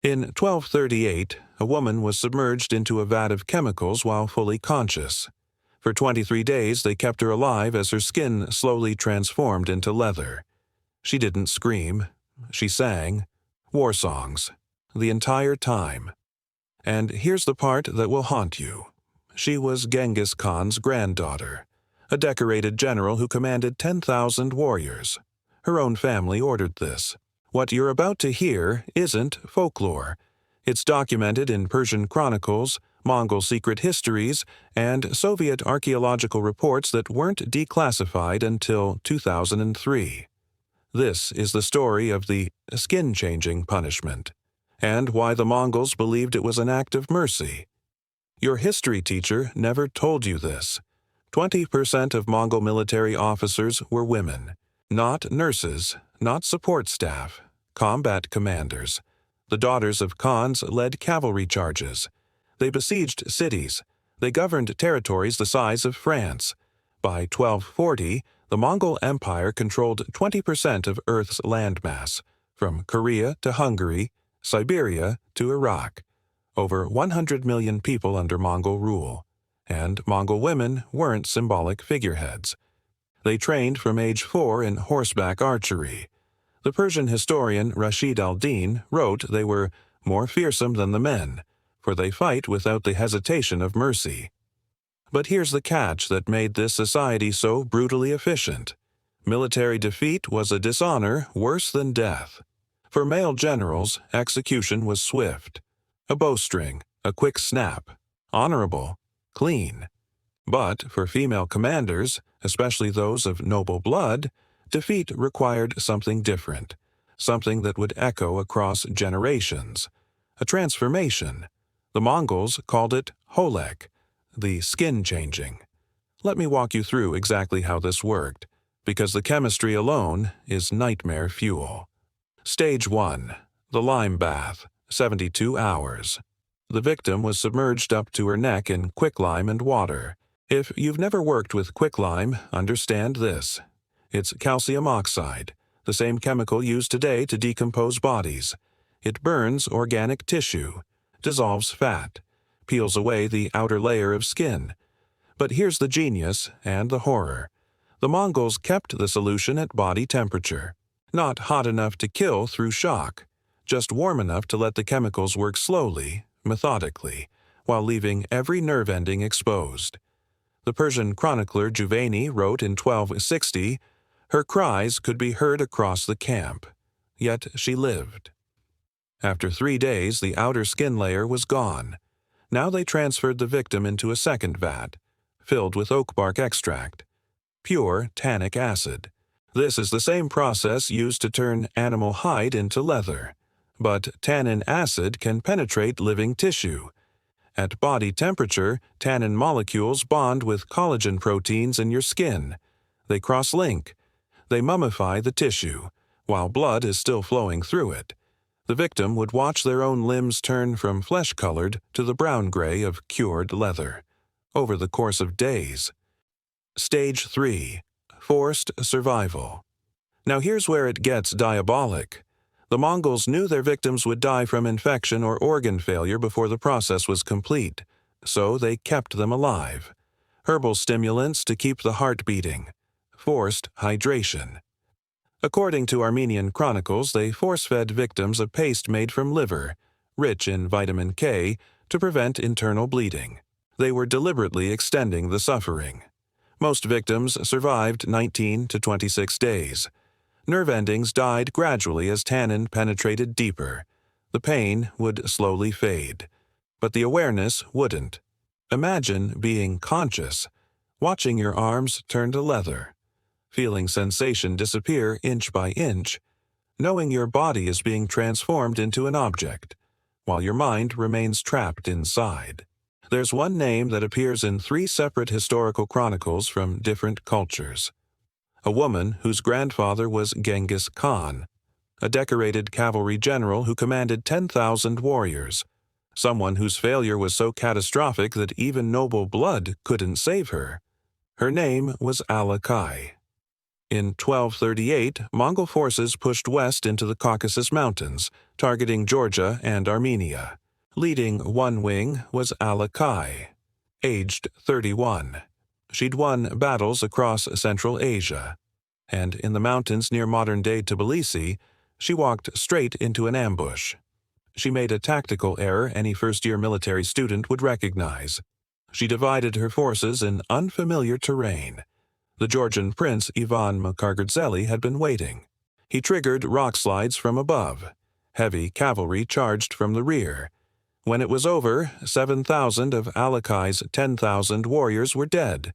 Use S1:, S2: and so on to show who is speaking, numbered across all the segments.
S1: In 1238, a woman was submerged into a vat of chemicals while fully conscious. For 23 days, they kept her alive as her skin slowly transformed into leather. She didn't scream. She sang war songs the entire time. And here's the part that will haunt you. She was Genghis Khan's granddaughter, a decorated general who commanded 10,000 warriors. Her own family ordered this. What you're about to hear isn't folklore. It's documented in Persian chronicles, Mongol secret histories, and Soviet archaeological reports that weren't declassified until 2003. This is the story of the skin-changing punishment, and why the Mongols believed it was an act of mercy. Your history teacher never told you this. 20% of Mongol military officers were women. Not nurses, not support staff, combat commanders. The daughters of Khans led cavalry charges. They besieged cities. They governed territories the size of France. By 1240, the Mongol Empire controlled 20% of Earth's landmass, from Korea to Hungary, Siberia to Iraq. Over 100 million people under Mongol rule. And Mongol women weren't symbolic figureheads. They trained from age 4 in horseback archery. The Persian historian Rashid al-Din wrote they were more fearsome than the men, for they fight without the hesitation of mercy. But here's the catch that made this society so brutally efficient. Military defeat was a dishonor worse than death. For male generals, execution was swift. A bowstring, a quick snap, honorable, clean. But for female commanders, especially those of noble blood, defeat required something different, something that would echo across generations. A transformation. The Mongols called it holek, the skin-changing. Let me walk you through exactly how this worked, because the chemistry alone is nightmare fuel. Stage 1. The lime bath, 72 hours. The victim was submerged up to her neck in quicklime and water. If you've never worked with quicklime, understand this. It's calcium oxide, the same chemical used today to decompose bodies. It burns organic tissue, dissolves fat, peels away the outer layer of skin. But here's the genius and the horror. The Mongols kept the solution at body temperature. Not hot enough to kill through shock, just warm enough to let the chemicals work slowly, methodically, while leaving every nerve ending exposed. The Persian chronicler Juvayni wrote in 1260, "Her cries could be heard across the camp, yet she lived." After 3 days, the outer skin layer was gone. Now they transferred the victim into a second vat, filled with oak bark extract, pure tannic acid. This is the same process used to turn animal hide into leather. But tannin acid can penetrate living tissue. At body temperature, tannin molecules bond with collagen proteins in your skin. They cross-link. They mummify the tissue, while blood is still flowing through it. The victim would watch their own limbs turn from flesh-colored to the brown-gray of cured leather, over the course of days. Stage 3. Forced survival. Now here's where it gets diabolic. The Mongols knew their victims would die from infection or organ failure before the process was complete, so they kept them alive. Herbal stimulants to keep the heart beating. Forced hydration. According to Armenian chronicles, they force-fed victims a paste made from liver, rich in vitamin K, to prevent internal bleeding. They were deliberately extending the suffering. Most victims survived 19 to 26 days. Nerve endings died gradually as tannin penetrated deeper. The pain would slowly fade, but the awareness wouldn't. Imagine being conscious, watching your arms turn to leather, feeling sensation disappear inch by inch, knowing your body is being transformed into an object, while your mind remains trapped inside. There's one name that appears in 3 separate historical chronicles from different cultures. A woman whose grandfather was Genghis Khan, a decorated cavalry general who commanded 10,000 warriors, someone whose failure was so catastrophic that even noble blood couldn't save her. Her name was Alaqai. In 1238, Mongol forces pushed west into the Caucasus Mountains, targeting Georgia and Armenia. Leading one wing was Alaqai, aged 31. She'd won battles across Central Asia, and in the mountains near modern-day Tbilisi, she walked straight into an ambush. She made a tactical error any first-year military student would recognize. She divided her forces in unfamiliar terrain. The Georgian prince Ivan Mukargadzeli had been waiting. He triggered rock slides from above. Heavy cavalry charged from the rear. When it was over, 7,000 of Alaqai's 10,000 warriors were dead.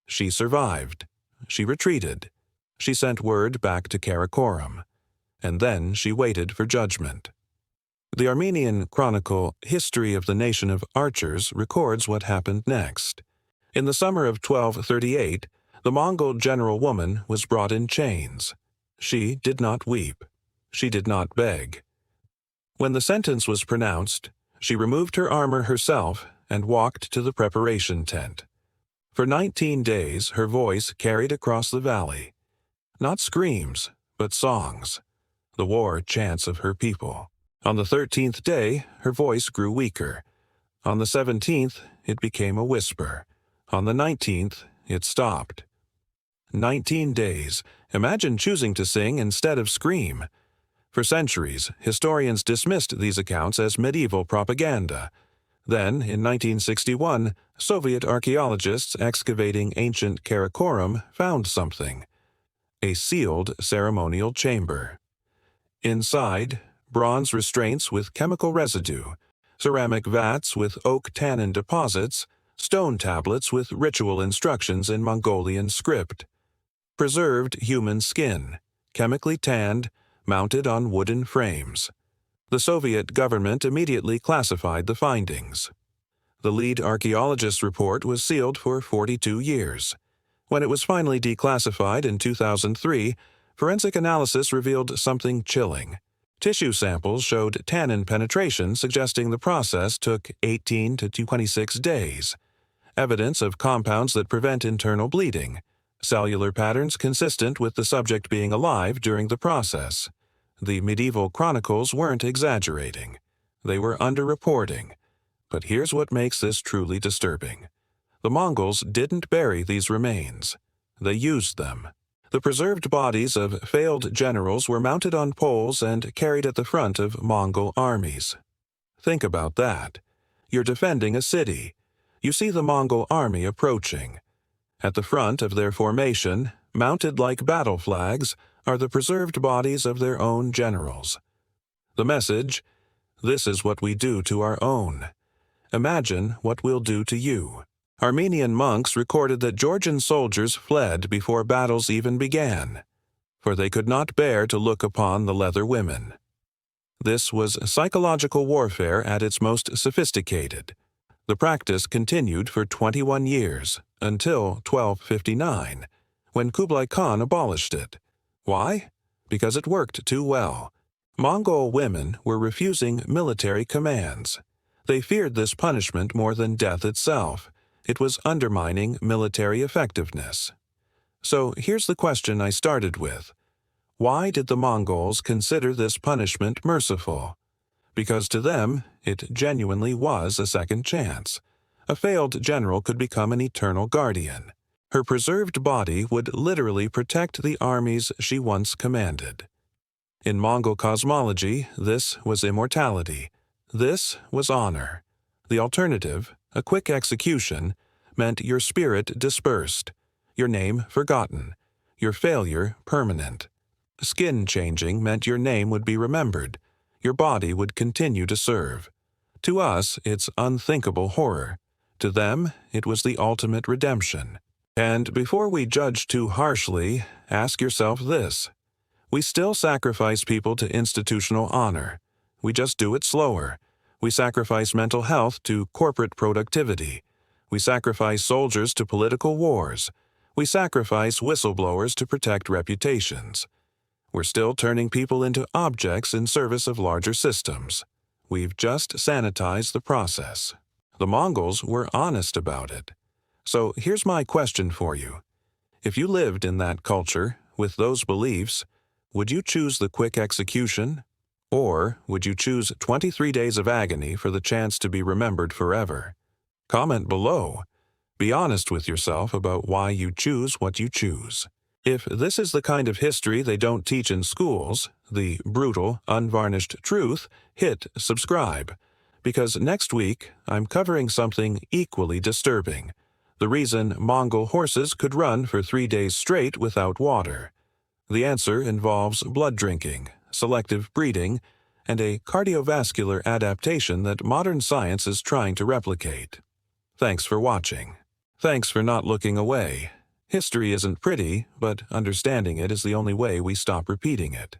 S1: She survived. She retreated. She sent word back to Karakorum. And then she waited for judgment. The Armenian chronicle History of the Nation of Archers records what happened next. In the summer of 1238, the Mongol general woman was brought in chains. She did not weep. She did not beg. When the sentence was pronounced, she removed her armor herself and walked to the preparation tent. For 19 days, her voice carried across the valley. Not screams, but songs. The war chants of her people. On the 13th day, her voice grew weaker. On the 17th, it became a whisper. On the 19th, it stopped. 19 days. Imagine choosing to sing instead of scream. For centuries, historians dismissed these accounts as medieval propaganda. Then, in 1961, Soviet archaeologists excavating ancient Karakorum found something. A sealed ceremonial chamber. Inside, bronze restraints with chemical residue, ceramic vats with oak tannin deposits, stone tablets with ritual instructions in Mongolian script. Preserved human skin, chemically tanned, mounted on wooden frames. The Soviet government immediately classified the findings. The lead archaeologist's report was sealed for 42 years. When it was finally declassified in 2003, forensic analysis revealed something chilling. Tissue samples showed tannin penetration, suggesting the process took 18 to 26 days. Evidence of compounds that prevent internal bleeding. Cellular patterns consistent with the subject being alive during the process. The medieval chronicles weren't exaggerating. They were underreporting. But here's what makes this truly disturbing. The Mongols didn't bury these remains. They used them. The preserved bodies of failed generals were mounted on poles and carried at the front of Mongol armies. Think about that. You're defending a city. You see the Mongol army approaching. At the front of their formation, mounted like battle flags, are the preserved bodies of their own generals. The message: this is what we do to our own. Imagine what we'll do to you. Armenian monks recorded that Georgian soldiers fled before battles even began, for they could not bear to look upon the leather women. This was psychological warfare at its most sophisticated. The practice continued for 21 years, until 1259, when Kublai Khan abolished it. Why? Because it worked too well. Mongol women were refusing military commands. They feared this punishment more than death itself. It was undermining military effectiveness. So here's the question I started with. Why did the Mongols consider this punishment merciful? Because to them, it genuinely was a second chance. A failed general could become an eternal guardian. Her preserved body would literally protect the armies she once commanded. In Mongol cosmology, this was immortality. This was honor. The alternative, a quick execution, meant your spirit dispersed, your name forgotten, your failure permanent. Skin changing meant your name would be remembered, your body would continue to serve. To us, it's unthinkable horror. To them, it was the ultimate redemption. And before we judge too harshly, ask yourself this. We still sacrifice people to institutional honor. We just do it slower. We sacrifice mental health to corporate productivity. We sacrifice soldiers to political wars. We sacrifice whistleblowers to protect reputations. We're still turning people into objects in service of larger systems. We've just sanitized the process. The Mongols were honest about it. So here's my question for you. If you lived in that culture, with those beliefs, would you choose the quick execution? Or would you choose 23 days of agony for the chance to be remembered forever? Comment below. Be honest with yourself about why you choose what you choose. If this is the kind of history they don't teach in schools, the brutal, unvarnished truth, hit subscribe. Because next week, I'm covering something equally disturbing. The reason Mongol horses could run for 3 days straight without water. The answer involves blood drinking, selective breeding, and a cardiovascular adaptation that modern science is trying to replicate. Thanks for watching. Thanks for not looking away. History isn't pretty, but understanding it is the only way we stop repeating it.